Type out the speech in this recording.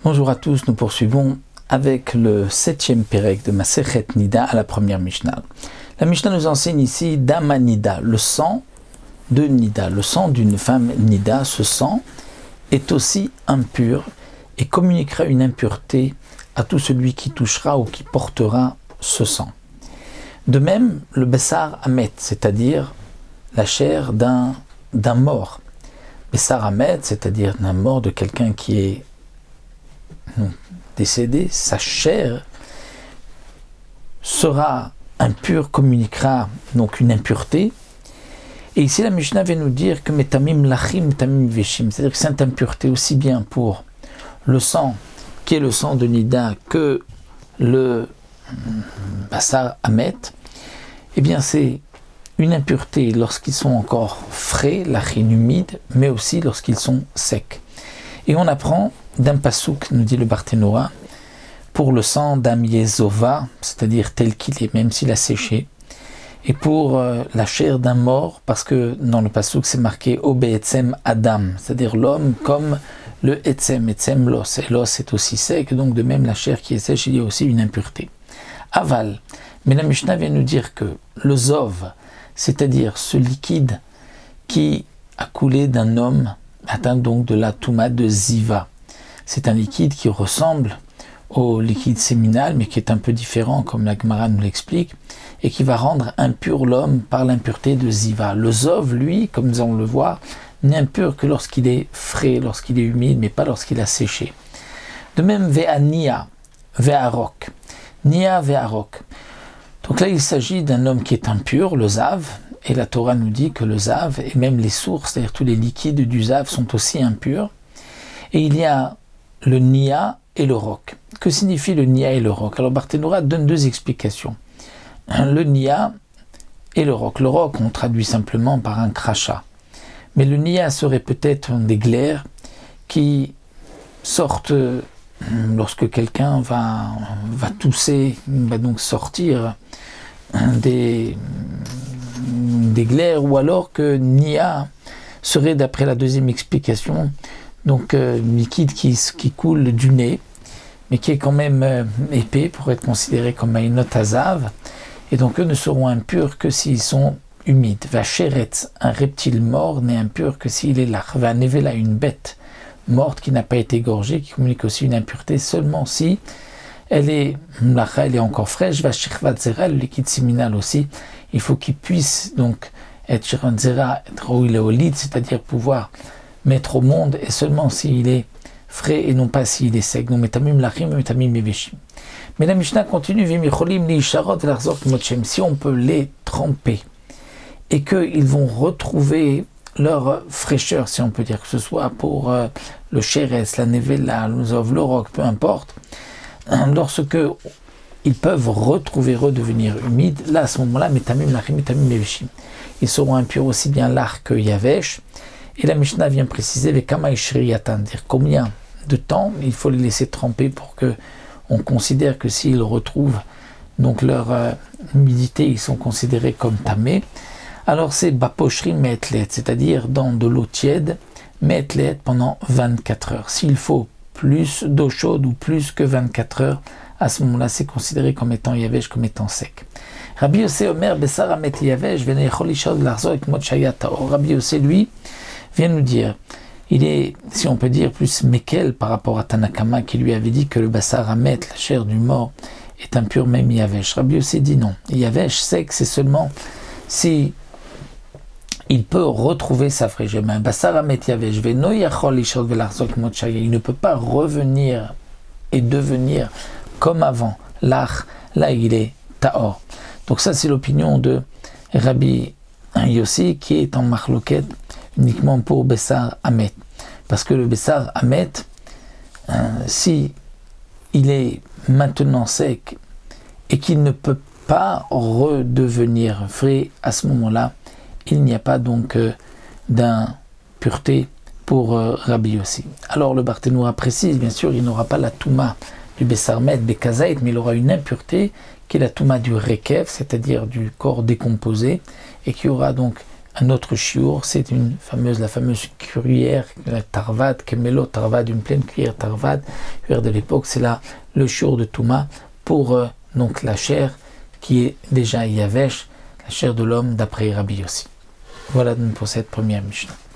Bonjour à tous, nous poursuivons avec le 7e Pérec de Masechet Nida à la première Mishnah. La Mishnah nous enseigne ici Dama Nida, le sang de Nida, le sang d'une femme Nida. Ce sang est aussi impur et communiquera une impureté à tout celui qui touchera ou qui portera ce sang. De même, le Bessar Hamet, c'est-à-dire la chair d'un mort. Bessar Hamet, c'est-à-dire d'un mort de quelqu'un qui est décédé, sa chair sera impure, communiquera donc une impureté. Et ici la Mishnah vient nous dire que metamim lachim, metamim veshim, c'est-à-dire que cette impureté aussi bien pour le sang qui est le sang de Nida que le Bessar Hamet, eh bien c'est une impureté lorsqu'ils sont encore frais, lachim humide, mais aussi lorsqu'ils sont secs. Et on apprend d'un pasouk, nous dit le Barthénoa, pour le sang d'Amiezova, c'est-à-dire tel qu'il est, même s'il a séché, et pour la chair d'un mort, parce que dans le pasouk c'est marqué Obeetzem Adam, c'est-à-dire l'homme comme le Etzem l'os, et l'os est aussi sec, donc de même la chair qui est sèche, il y a aussi une impureté. Aval, mais la Mishnah vient nous dire que le Zov, c'est-à-dire ce liquide qui a coulé d'un homme, atteint donc de la Touma de Ziva. C'est un liquide qui ressemble au liquide séminal, mais qui est un peu différent, comme la Gemara nous l'explique, et qui va rendre impur l'homme par l'impureté de Ziva. Le Zov, lui, comme nous allons le voir, n'est impur que lorsqu'il est frais, lorsqu'il est humide, mais pas lorsqu'il a séché. De même, Ve'a Nia, Ve'a Rok. Nia, Ve'a Rok. Donc là, il s'agit d'un homme qui est impur, le Zav, et la Torah nous dit que le Zav, et même les sources, c'est-à-dire tous les liquides du Zav, sont aussi impurs. Et il y a le Nia et le Rok. Que signifie le Nia et le Rok? Alors Barthénoa donne deux explications. Le Nia et le Rok. Le Rok, on traduit simplement par un crachat. Mais le Nia serait peut-être des glaires qui sortent lorsque quelqu'un va tousser, va donc sortir des glaires, ou alors que Nia serait, d'après la deuxième explication, donc liquide qui coule du nez, mais qui est quand même épais pour être considéré comme un notazav, et donc eux ne seront impurs que s'ils sont humides. Vacheretz, un reptile mort, n'est impur que s'il est lach. Vanevela, une bête morte qui n'a pas été égorgée, qui communique aussi une impureté seulement si elle est mlacha, elle est encore fraîche. Vashirvat zera, le liquide séminal aussi, il faut qu'il puisse donc être shirvat zera, être oiléolite, c'est-à-dire pouvoir mettre au monde, et seulement s'il est frais et non pas s'il est sec. Donc metamim lachim, metamim meveshim. Mais la Mishnah continue, vimicholim li isharot larzor kmotchem, si on peut les tremper et qu'ils vont retrouver leur fraîcheur, si on peut dire, que ce soit pour le Sheretz, la Nevela, le Zov, le Rok, peu importe, lorsque ils peuvent retrouver, redevenir humides, là à ce moment-là, metamim lachim, metamim meveshim, ils seront impurs aussi bien l'ach que yavesh. Et la Mishnah vient préciser les kama ishriyatan, dire combien de temps il faut les laisser tremper pour que on considère que s'ils retrouvent donc leur humidité, ils sont considérés comme tamés. Alors c'est baposhrim me'etlet, c'est-à-dire dans de l'eau tiède, me'etlet pendant 24 heures. S'il faut plus d'eau chaude ou plus que 24 heures, à ce moment-là, c'est considéré comme étant yavesh, comme étant sec. Rabbi Yossé Omer Bessar Hamet yavesh venechol ishod larzor ekmot shaya taor. Rabbi Yossé, lui, vient nous dire, il est, si on peut dire, plus mekel par rapport à Tanakama qui lui avait dit que le Bessar Hamet, la chair du mort, est impur même yavesh. Rabbi Yossé dit non. Yavesh sec, c'est seulement si il peut retrouver sa fraîcheur. Mais Bessar Hamet yavesh veno yachol ishod velarzor ekmot shaya, il ne peut pas revenir et devenir comme avant. Là il est taor. Donc ça c'est l'opinion de Rabbi Yossi qui est en marloquette uniquement pour Bessar Hamet. Parce que le Bessar Hamet, si il est maintenant sec et qu'il ne peut pas redevenir frais, à ce moment-là, il n'y a pas donc d'impureté pour Rabbi Yossi. Alors le Barthénoa précise, bien sûr, il n'aura pas la touma du Bessar Hamet, Bekazait, mais il aura une impureté qui est la touma du Rekev, c'est-à-dire du corps décomposé, et qui aura donc un autre chiour, c'est la fameuse cuillère, la tarvad, kemelo tarvad, une pleine cuillère tarvad, cuillère de l'époque, c'est là le chiour de Touma pour donc la chair qui est déjà yavesh, la chair de l'homme d'après Rabbi Yossi. Voilà donc pour cette première Mishnah.